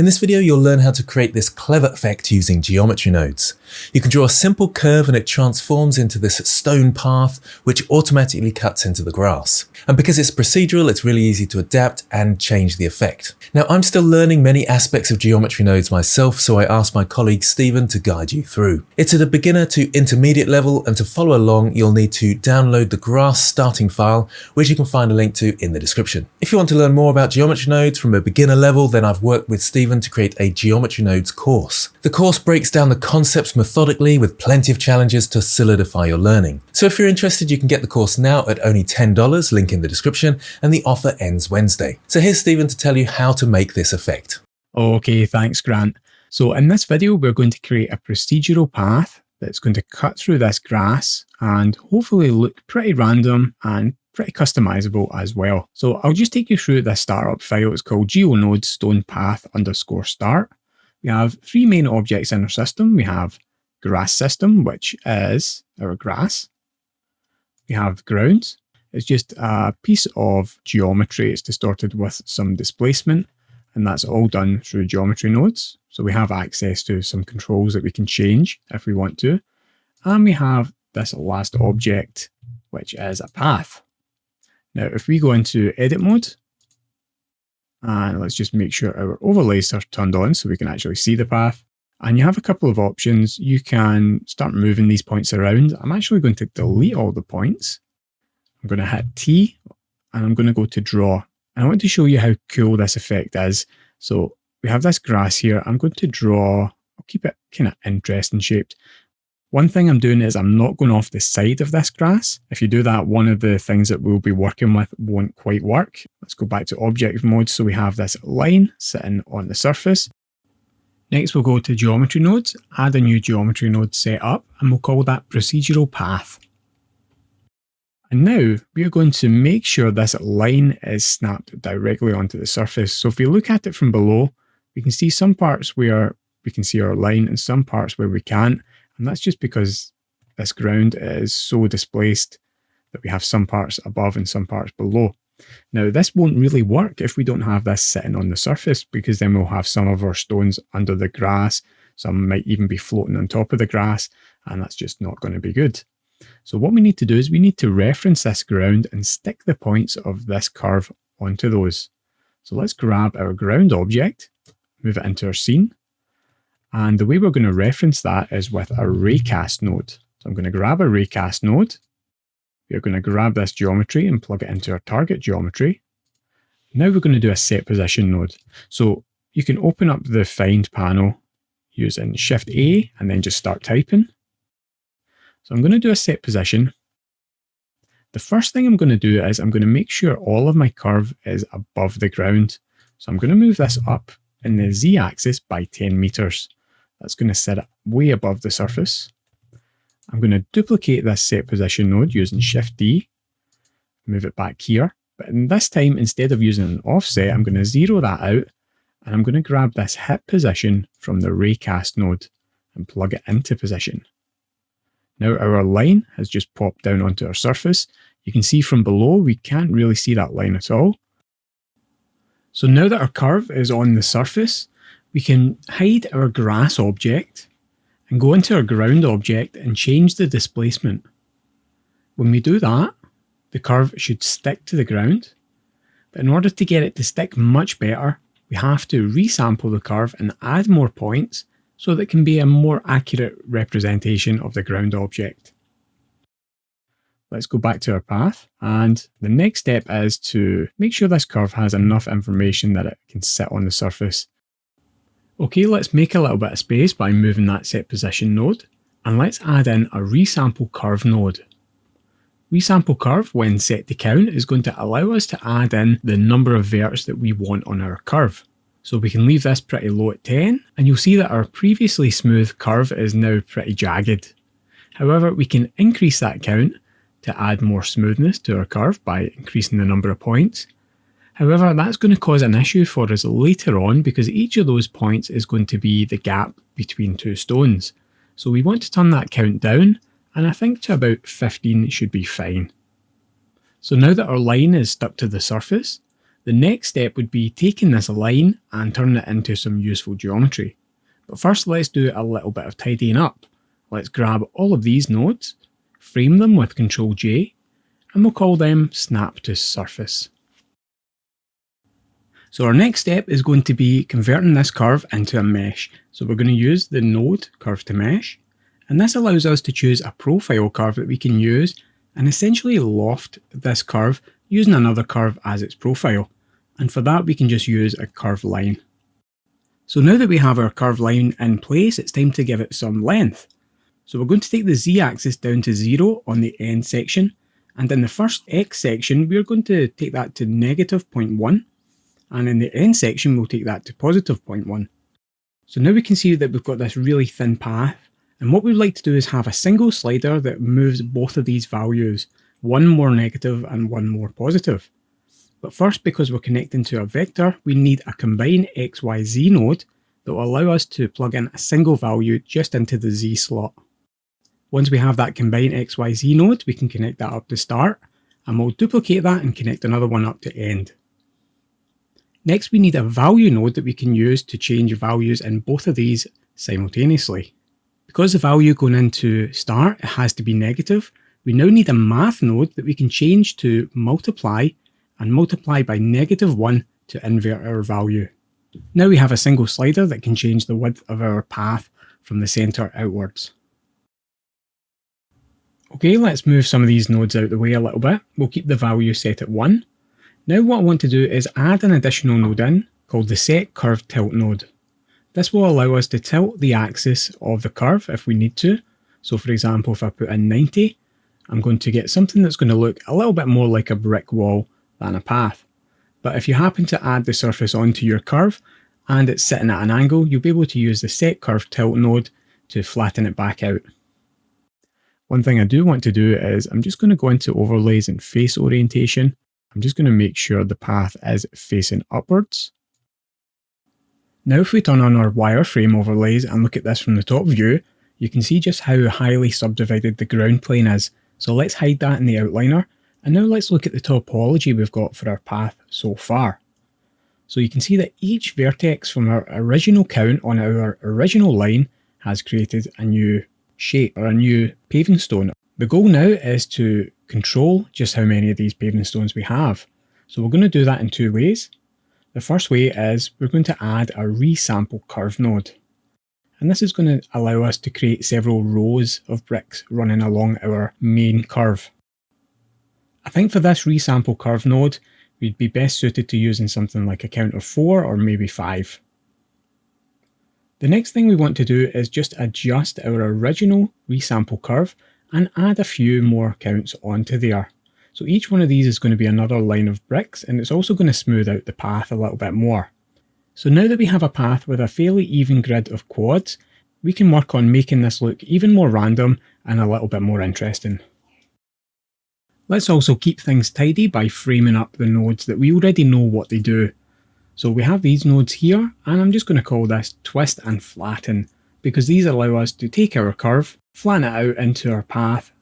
In this video, you'll learn how to create this clever effect using geometry nodes. You can draw a simple curve and it transforms into this stone path, which automatically cuts into the grass. And because it's procedural, it's really easy to adapt and change the effect. Now, I'm still learning many aspects of geometry nodes myself, so I asked my colleague Stephen to guide you through. It's at a beginner to intermediate level, and to follow along, you'll need to download the grass starting file, which you can find a link to in the description. If you want to learn more about geometry nodes from a beginner level, then I've worked with Stephen to create a geometry nodes course. The course breaks down the concepts methodically with plenty of challenges to solidify your learning. So if you're interested, you can get the course now at only $10, link in the description, and the offer ends Wednesday. So here's Stephen to tell you how to make this effect. Okay, thanks Grant. So in this video, we're going to create a procedural path that's going to cut through this grass and hopefully look pretty random and pretty customizable as well. So I'll just take you through this startup file. It's called geonode stone path _start. We have three main objects in our system. We have grass system, which is our grass. We have ground. It's just a piece of geometry. It's distorted with some displacement, and that's all done through geometry nodes. So we have access to some controls that we can change if we want to. And we have this last object, which is a path. Now, if we go into edit mode, and let's just make sure our overlays are turned on so we can actually see the path. And you have a couple of options. You can start moving these points around. I'm actually going to delete all the points. I'm going to hit T and I'm going to go to draw. And I want to show you how cool this effect is. So we have this grass here. I'm going to draw, I'll keep it kind of interesting shaped. One thing I'm doing is I'm not going off the side of this grass. If you do that, one of the things that we'll be working with won't quite work. Let's go back to object mode. So we have this line sitting on the surface. Next, we'll go to geometry nodes, add a new geometry node set up, and we'll call that procedural path. And now we're going to make sure this line is snapped directly onto the surface. So if we look at it from below, we can see some parts where we can see our line and some parts where we can't. And that's just because this ground is so displaced that we have some parts above and some parts below. Now, this won't really work if we don't have this sitting on the surface, because then we'll have some of our stones under the grass. Some might even be floating on top of the grass, and that's just not going to be good. So what we need to do is we need to reference this ground and stick the points of this curve onto those. So let's grab our ground object, move it into our scene. And the way we're going to reference that is with a raycast node. So I'm going to grab a raycast node. We're going to grab this geometry and plug it into our target geometry. Now we're going to do a set position node. So you can open up the find panel using Shift A and then just start typing. So I'm going to do a set position. The first thing I'm going to do is I'm going to make sure all of my curve is above the ground. So I'm going to move this up in the Z axis by 10 meters. That's going to set it way above the surface. I'm going to duplicate this set position node using Shift D, move it back here. But in this time, instead of using an offset, I'm going to zero that out, and I'm going to grab this hit position from the raycast node and plug it into position. Now our line has just popped down onto our surface. You can see from below, we can't really see that line at all. So now that our curve is on the surface, we can hide our grass object and go into our ground object and change the displacement. When we do that, the curve should stick to the ground. But in order to get it to stick much better, we have to resample the curve and add more points so that it can be a more accurate representation of the ground object. Let's go back to our path, and the next step is to make sure this curve has enough information that it can sit on the surface. Okay, let's make a little bit of space by moving that set position node, and let's add in a resample curve node. Resample curve, when set to count, is going to allow us to add in the number of verts that we want on our curve. So we can leave this pretty low at 10, and you'll see that our previously smooth curve is now pretty jagged. However, we can increase that count to add more smoothness to our curve by increasing the number of points. However, that's going to cause an issue for us later on, because each of those points is going to be the gap between two stones. So we want to turn that count down, and I think to about 15 should be fine. So now that our line is stuck to the surface, The next step would be taking this line and turning it into some useful geometry. But first let's do a little bit of tidying up. Let's grab all of these nodes, frame them with Ctrl J, and we'll call them Snap to Surface. So our next step is going to be converting this curve into a mesh. So we're going to use the node Curve to Mesh, and this allows us to choose a profile curve that we can use and essentially loft this curve using another curve as its profile. And for that we can just use a curved line. So now that we have our curved line in place, it's time to give it some length. So we're going to take the z-axis down to 0 on the end section, and in the first x section we're going to take that to -0.1, and in the end section we'll take that to +0.1. So now we can see that we've got this really thin path, and what we'd like to do is have a single slider that moves both of these values, one more negative and one more positive. But first, because we're connecting to a vector, we need a combine XYZ node that will allow us to plug in a single value just into the Z slot. Once we have that combine XYZ node, we can connect that up to start, and we'll duplicate that and connect another one up to end. Next, we need a value node that we can use to change values in both of these simultaneously. Because the value going into start it has to be negative, we now need a math node that we can change to multiply and multiply by -1 to invert our value. Now we have a single slider that can change the width of our path from the centre outwards. Okay, let's move some of these nodes out the way a little bit. We'll keep the value set at 1. Now what I want to do is add an additional node in called the Set Curve Tilt node. This will allow us to tilt the axis of the curve if we need to. So for example, if I put in 90, I'm going to get something that's going to look a little bit more like a brick wall than a path. But if you happen to add the surface onto your curve and it's sitting at an angle, you'll be able to use the Set Curve Tilt node to flatten it back out. One thing I do want to do is I'm just going to go into overlays and face orientation. I'm just going to make sure the path is facing upwards. Now if we turn on our wireframe overlays and look at this from the top view, you can see just how highly subdivided the ground plane is. So let's hide that in the outliner, and now let's look at the topology we've got for our path so far. So you can see that each vertex from our original count on our original line has created a new shape or a new paving stone. The goal now is to control just how many of these paving stones we have. So we're going to do that in two ways. The first way is we're going to add a Resample curve node. And this is going to allow us to create several rows of bricks running along our main curve. I think for this Resample curve node, we'd be best suited to using something like a count of 4 or maybe 5. The next thing we want to do is just adjust our original Resample curve and add a few more counts onto there. So each one of these is going to be another line of bricks, and it's also going to smooth out the path a little bit more. So now that we have a path with a fairly even grid of quads, we can work on making this look even more random and a little bit more interesting. Let's also keep things tidy by framing up the nodes that we already know what they do. So we have these nodes here, and I'm just going to call this Twist and Flatten, because these allow us to take our curve, flatten it out into our path,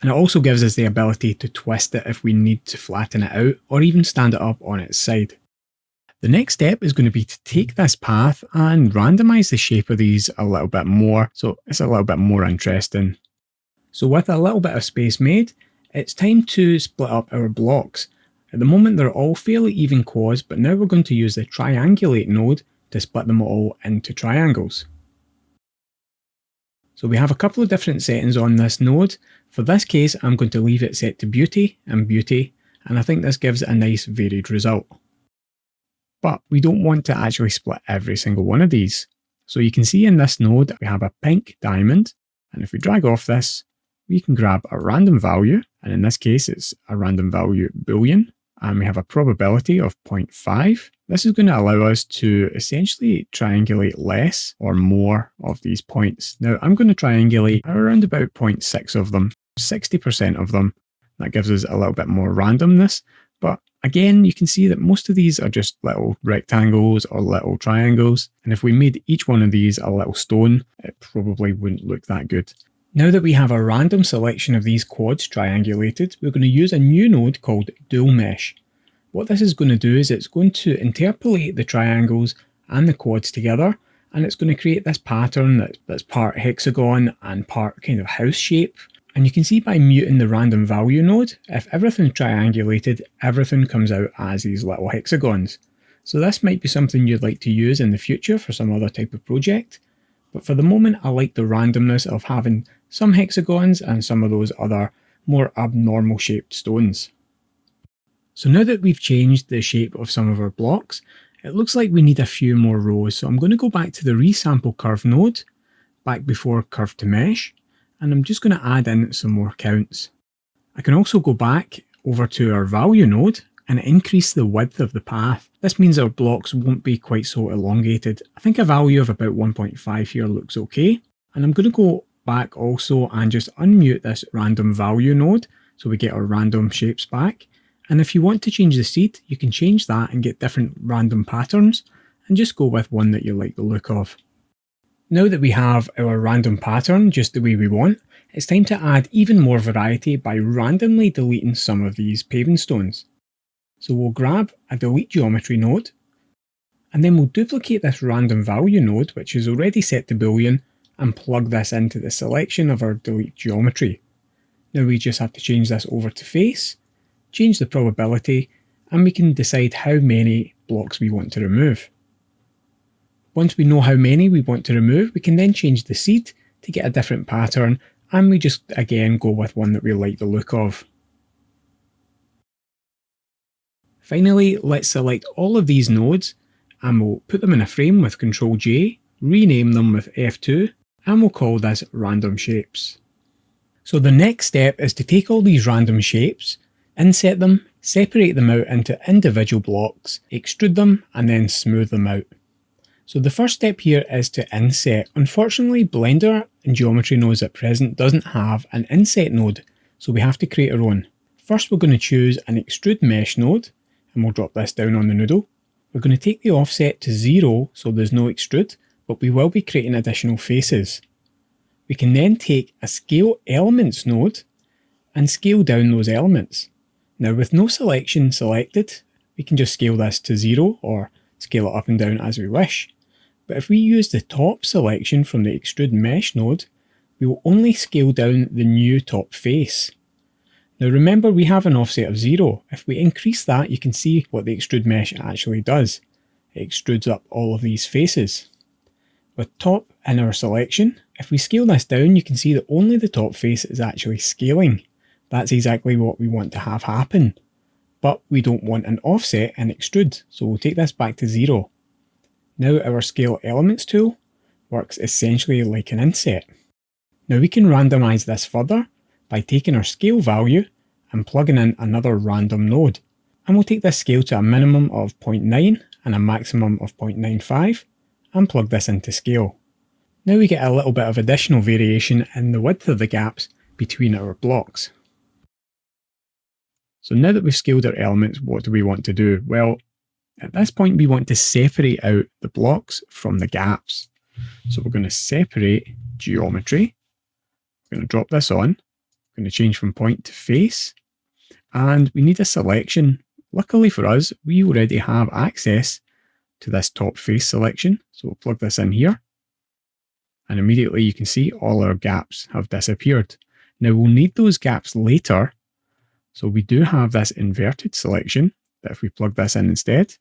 and it also gives us the ability to twist it if we need to flatten it out or even stand it up on its side. The next step is going to be to take this path and randomize the shape of these a little bit more, so it's a little bit more interesting. So with a little bit of space made, it's time to split up our blocks. At the moment they're all fairly even quads, but now we're going to use the Triangulate node to split them all into triangles. So we have a couple of different settings on this node. For this case, I'm going to leave it set to Beauty and Beauty, and I think this gives a nice varied result. But we don't want to actually split every single one of these. So you can see in this node, we have a pink diamond, and if we drag off this, we can grab a random value, and in this case, it's a random value Boolean, and we have a probability of 0.5. This is going to allow us to essentially triangulate less or more of these points. Now, I'm going to triangulate around about 0.6 of them, 60% of them. That gives us a little bit more randomness, but again, you can see that most of these are just little rectangles or little triangles, and if we made each one of these a little stone, it probably wouldn't look that good. Now that we have a random selection of these quads triangulated, we're going to use a new node called Dual Mesh. what this is going to do is it's going to interpolate the triangles and the quads together, and it's going to create this pattern that's part hexagon and part kind of house shape. And you can see by muting the random value node, if everything's triangulated, everything comes out as these little hexagons. So this might be something you'd like to use in the future for some other type of project. But for the moment, I like the randomness of having some hexagons and some of those other more abnormal shaped stones. So now that we've changed the shape of some of our blocks, it looks like we need a few more rows. So I'm going to go back to the resample curve node, back before curve to mesh, and I'm just going to add in some more counts. I can also go back over to our value node and increase the width of the path. This means our blocks won't be quite so elongated. I think a value of about 1.5 here looks okay. And I'm going to go back also and just unmute this random value node so we get our random shapes back. And if you want to change the seed, you can change that and get different random patterns and just go with one that you like the look of. Now that we have our random pattern just the way we want, it's time to add even more variety by randomly deleting some of these paving stones. So we'll grab a delete geometry node, and then we'll duplicate this random value node, which is already set to Boolean, and plug this into the selection of our delete geometry. Now we just have to change this over to face, change the probability, and we can decide how many blocks we want to remove. Once we know how many we want to remove, we can then change the seed to get a different pattern, and we just again go with one that we like the look of. Finally, let's select all of these nodes and we'll put them in a frame with Ctrl J, rename them with F2, and we'll call this random shapes. So the next step is to take all these random shapes, inset them, separate them out into individual blocks, extrude them, and then smooth them out. So the first step here is to inset. Unfortunately, Blender and Geometry nodes at present doesn't have an inset node, so we have to create our own. First, we're going to choose an extrude mesh node, and we'll drop this down on the noodle. We're going to take the offset to 0, so there's no extrude, but we will be creating additional faces. We can then take a scale elements node and scale down those elements. Now with no selection selected, we can just scale this to 0 or scale it up and down as we wish. But if we use the top selection from the extrude mesh node, we will only scale down the new top face. Now remember, we have an offset of 0. If we increase that, you can see what the extrude mesh actually does. It extrudes up all of these faces. With top in our selection, if we scale this down, you can see that only the top face is actually scaling. That's exactly what we want to have happen. But we don't want an offset and extrude, so we'll take this back to 0. Now our scale elements tool works essentially like an inset. Now we can randomize this further by taking our scale value and plugging in another random node. And we'll take this scale to a minimum of 0.9 and a maximum of 0.95 and plug this into scale. Now we get a little bit of additional variation in the width of the gaps between our blocks. So now that we've scaled our elements, what do we want to do? Well, at this point we want to separate out the blocks from the gaps. So we're going to separate geometry. We're going to drop this on. We're going to change from point to face. And we need a selection. Luckily for us, we already have access to this top face selection. So we'll plug this in here. And immediately you can see all our gaps have disappeared. Now we'll need those gaps later. So we do have this inverted selection that if we plug this in instead,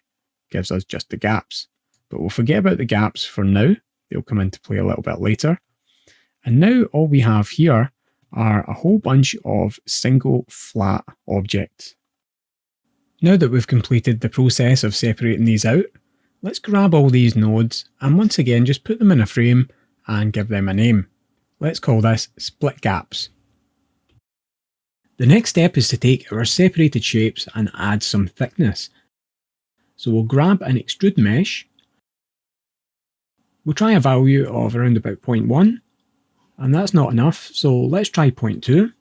gives us just the gaps. But we'll forget about the gaps for now. They'll come into play a little bit later. And now all we have here are a whole bunch of single flat objects. Now that we've completed the process of separating these out, let's grab all these nodes and once again just put them in a frame and give them a name. Let's call this split gaps. The next step is to take our separated shapes and add some thickness. So we'll grab an extrude mesh. We'll try a value of around about 0.1, and that's not enough, so let's try 0.2.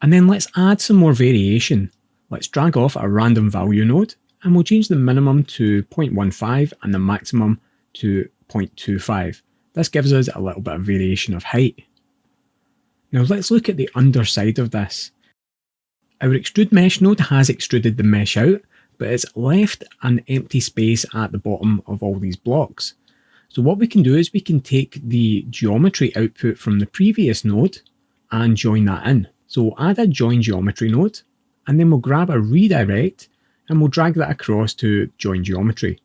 And then let's add some more variation. Let's drag off a random value node, and we'll change the minimum to 0.15 and the maximum to 0.25. This gives us a little bit of variation of height. Now let's look at the underside of this. Our extrude mesh node has extruded the mesh out, but it's left an empty space at the bottom of all these blocks. So what we can do is we can take the geometry output from the previous node and join that in. So we'll add a join geometry node, and then we'll grab a redirect and we'll drag that across to join geometry.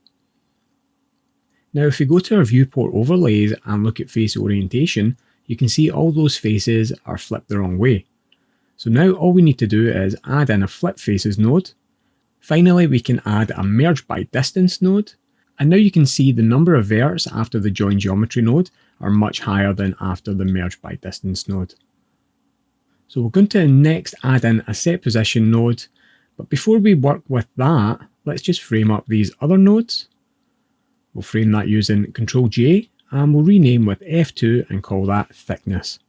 Now if we go to our viewport overlays and look at face orientation, you can see all those faces are flipped the wrong way. So now all we need to do is add in a flip faces node. Finally, we can add a merge by distance node. And now you can see the number of verts after the join geometry node are much higher than after the merge by distance node. So we're going to next add in a set position node. But before we work with that, let's just frame up these other nodes. We'll frame that using Ctrl J and we'll rename with F2 and call that thickness.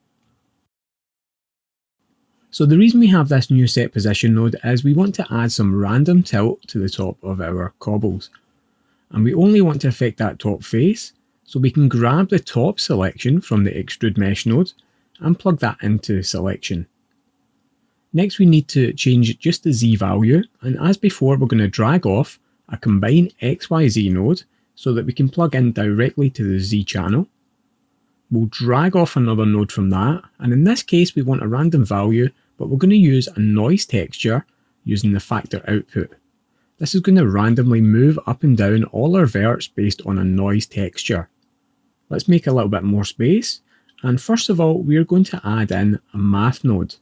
So the reason we have this new set position node is we want to add some random tilt to the top of our cobbles. And we only want to affect that top face, so we can grab the top selection from the extrude mesh node and plug that into selection. Next we need to change just the Z value, and as before we're going to drag off a combine XYZ node so that we can plug in directly to the Z channel. We'll drag off another node from that, and in this case we want a random value, but we're going to use a noise texture using the factor output. This is going to randomly move up and down all our verts based on a noise texture. Let's make a little bit more space, and first of all we're going to add in a math node.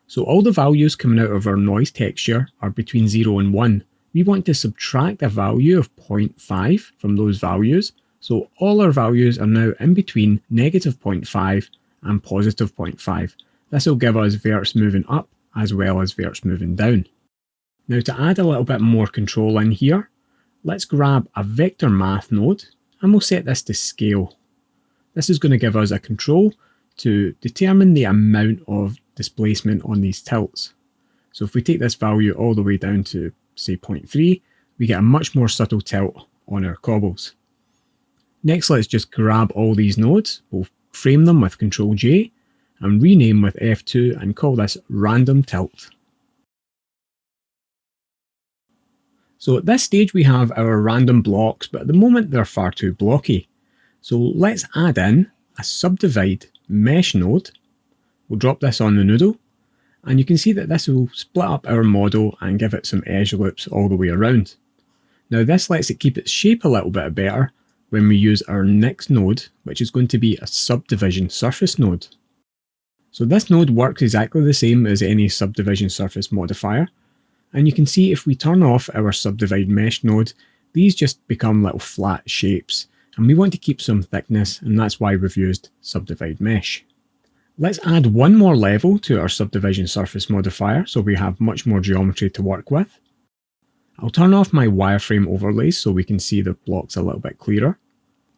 So all the values coming out of our noise texture are between 0 and 1. We want to subtract a value of 0.5 from those values, so all our values are now in between negative 0.5 and positive 0.5. This will give us verts moving up as well as verts moving down. Now to add a little bit more control in here, let's grab a vector math node and we'll set this to scale. This is going to give us a control to determine the amount of displacement on these tilts. So if we take this value all the way down to say 0.3, we get a much more subtle tilt on our cobbles. Next, let's just grab all these nodes, we'll frame them with Ctrl J and rename with F2 and call this random tilt. So at this stage we have our random blocks, but at the moment they're far too blocky. So let's add in a subdivide mesh node. We'll drop this on the noodle, and you can see that this will split up our model and give it some edge loops all the way around. Now this lets it keep its shape a little bit better when we use our next node, which is going to be a subdivision surface node. So this node works exactly the same as any subdivision surface modifier, and you can see if we turn off our subdivide mesh node, these just become little flat shapes, and we want to keep some thickness, and that's why we've used subdivide mesh. Let's add one more level to our subdivision surface modifier so we have much more geometry to work with. I'll turn off my wireframe overlays so we can see the blocks a little bit clearer.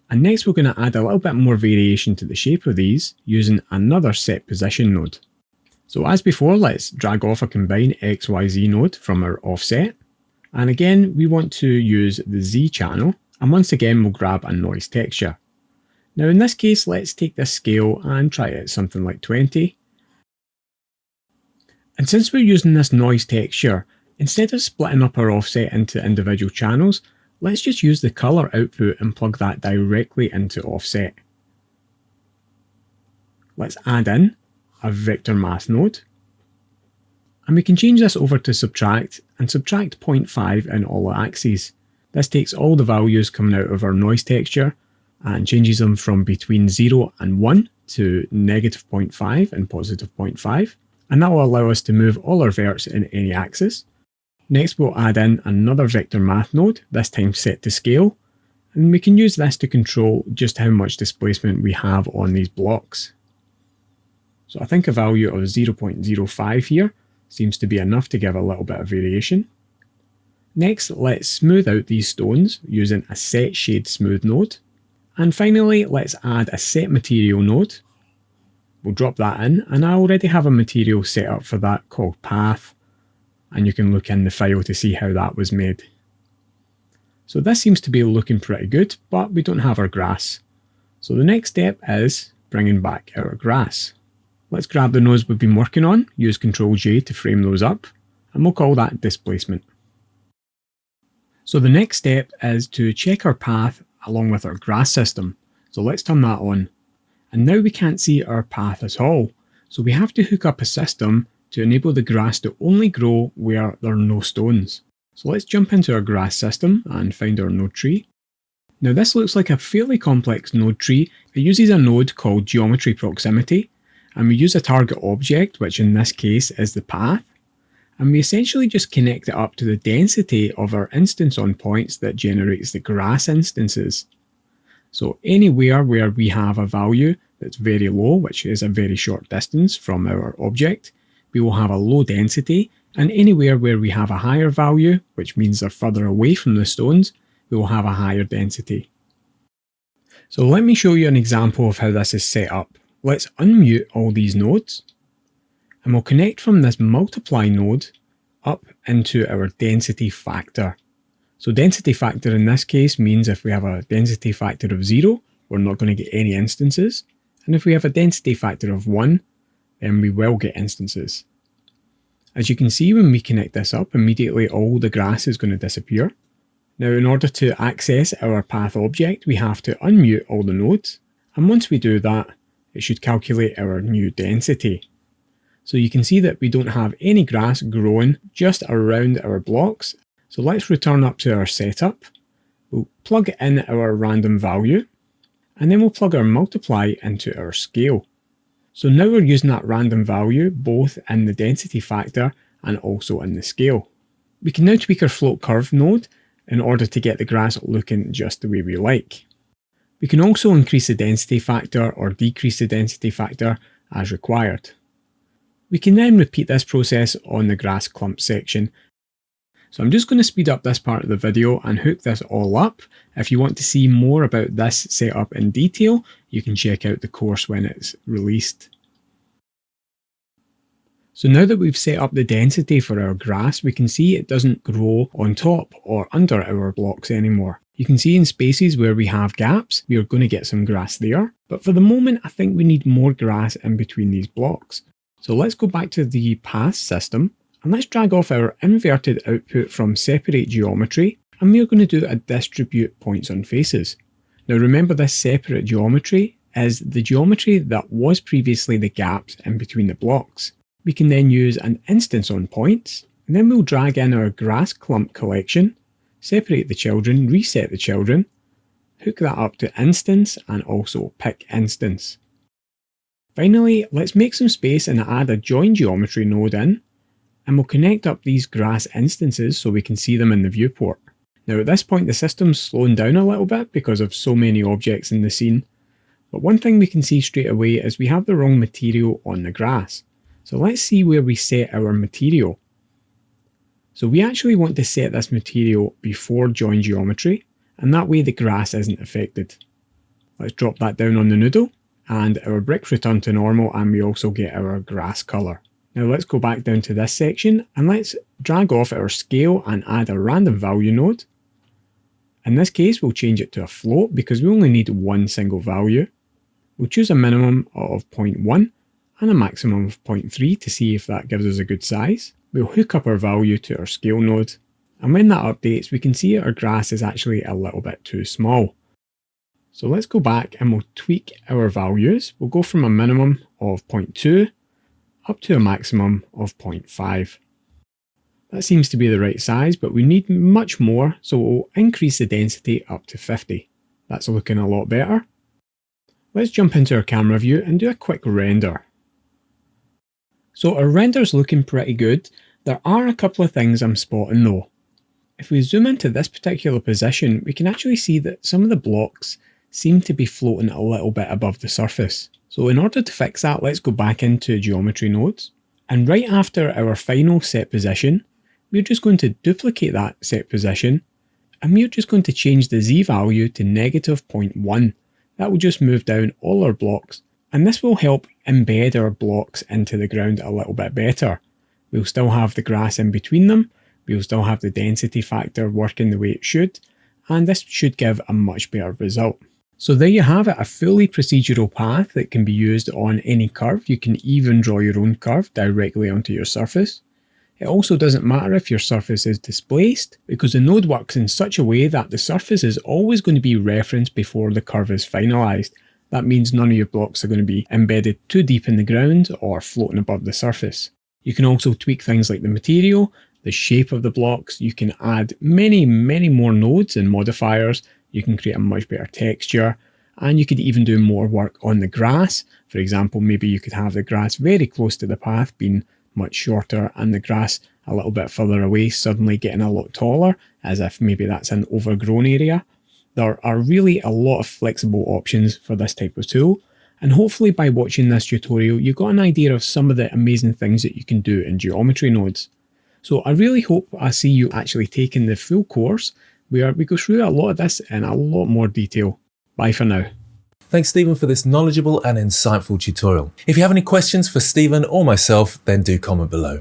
And next we're going to add a little bit more variation to the shape of these using another set position node. So as before, let's drag off a combine XYZ node from our offset. And again, we want to use the Z channel. And once again, we'll grab a noise texture. Now in this case, let's take this scale and try it at something like 20. And since we're using this noise texture, instead of splitting up our offset into individual channels, let's just use the color output and plug that directly into offset. Let's add in a vector math node. And we can change this over to subtract and subtract 0.5 in all axes. This takes all the values coming out of our noise texture and changes them from between 0 and 1 to negative 0.5 and positive 0.5. And that will allow us to move all our verts in any axis. Next we'll add in another vector math node, this time set to scale. And we can use this to control just how much displacement we have on these blocks. So I think a value of 0.05 here seems to be enough to give a little bit of variation. Next, let's smooth out these stones using a set shade smooth node. And finally, let's add a set material node. We'll drop that in, and I already have a material set up for that called path. And you can look in the file to see how that was made. So this seems to be looking pretty good, but we don't have our grass. So the next step is bringing back our grass. Let's grab the nodes we've been working on, use Ctrl J to frame those up. and we'll call that displacement. So the next step is to check our path along with our grass system. So let's turn that on. And now we can't see our path at all. So we have to hook up a system to enable the grass to only grow where there are no stones. So let's jump into our grass system and find our node tree. Now this looks like a fairly complex node tree. It uses a node called geometry proximity, and we use a target object, which in this case is the path, and we essentially just connect it up to the density of our instance on points that generates the grass instances. So anywhere where we have a value that's very low, which is a very short distance from our object, we will have a low density, and anywhere where we have a higher value, which means they're further away from the stones, we will have a higher density. So let me show you an example of how this is set up. Let's unmute all these nodes, and we'll connect from this multiply node up into our density factor. So density factor in this case means if we have a density factor of 0, we're not going to get any instances. And if we have a density factor of 1, then we will get instances. As you can see, when we connect this up, immediately all the grass is going to disappear. Now, in order to access our path object, we have to unmute all the nodes. And once we do that, it should calculate our new density. So you can see that we don't have any grass growing just around our blocks. So let's return up to our setup. We'll plug in our random value, and then we'll plug our multiply into our scale. So now we're using that random value both in the density factor and also in the scale. We can now tweak our float curve node in order to get the grass looking just the way we like. We can also increase the density factor or decrease the density factor as required. We can then repeat this process on the grass clump section. So I'm just going to speed up this part of the video and hook this all up. If you want to see more about this setup in detail, you can check out the course when it's released. So now that we've set up the density for our grass, we can see it doesn't grow on top or under our blocks anymore. You can see in spaces where we have gaps, we are going to get some grass there. But for the moment, I think we need more grass in between these blocks. So let's go back to the path system and let's drag off our inverted output from separate geometry, and we're going to do a distribute points on faces. Now remember, this separate geometry is the geometry that was previously the gaps in between the blocks. We can then use an instance on points, and then we'll drag in our grass clump collection, separate the children, reset the children, hook that up to instance and also pick instance. Finally, let's make some space and add a join geometry node in, and we'll connect up these grass instances so we can see them in the viewport. Now at this point the system's slowing down a little bit because of so many objects in the scene, but one thing we can see straight away is we have the wrong material on the grass. So let's see where we set our material. So we actually want to set this material before join geometry, and that way the grass isn't affected. Let's drop that down on the noodle, and our bricks return to normal, and we also get our grass colour. Now let's go back down to this section, and let's drag off our scale and add a random value node. In this case, we'll change it to a float because we only need one single value. We'll choose a minimum of 0.1 and a maximum of 0.3 to see if that gives us a good size. We'll hook up our value to our scale node, and when that updates, we can see our grass is actually a little bit too small. So let's go back and we'll tweak our values. We'll go from a minimum of 0.2 up to a maximum of 0.5. That seems to be the right size, but we need much more, so we'll increase the density up to 50. That's looking a lot better. Let's jump into our camera view and do a quick render. So our render's looking pretty good. There are a couple of things I'm spotting though. If we zoom into this particular position, we can actually see that some of the blocks seem to be floating a little bit above the surface. So in order to fix that, let's go back into geometry nodes. And right after our final set position, we're just going to duplicate that set position, and we're just going to change the z value to -0.1. That will just move down all our blocks, and this will help embed our blocks into the ground a little bit better. We'll still have the grass in between them, we'll still have the density factor working the way it should, and this should give a much better result. So there you have it, a fully procedural path that can be used on any curve. You can even draw your own curve directly onto your surface. It also doesn't matter if your surface is displaced, because the node works in such a way that the surface is always going to be referenced before the curve is finalised. That means none of your blocks are going to be embedded too deep in the ground or floating above the surface. You can also tweak things like the material, the shape of the blocks. You can add many more nodes and modifiers. You can create a much better texture, and you could even do more work on the grass. For example, maybe you could have the grass very close to the path being much shorter, and the grass a little bit further away suddenly getting a lot taller, as if maybe that's an overgrown area. There are really a lot of flexible options for this type of tool, and hopefully by watching this tutorial you got an idea of some of the amazing things that you can do in geometry nodes. So I really hope I see you actually taking the full course, where we go through a lot of this in a lot more detail. Bye for now. Thanks, Stephen, for this knowledgeable and insightful tutorial. If you have any questions for Stephen or myself, then do comment below.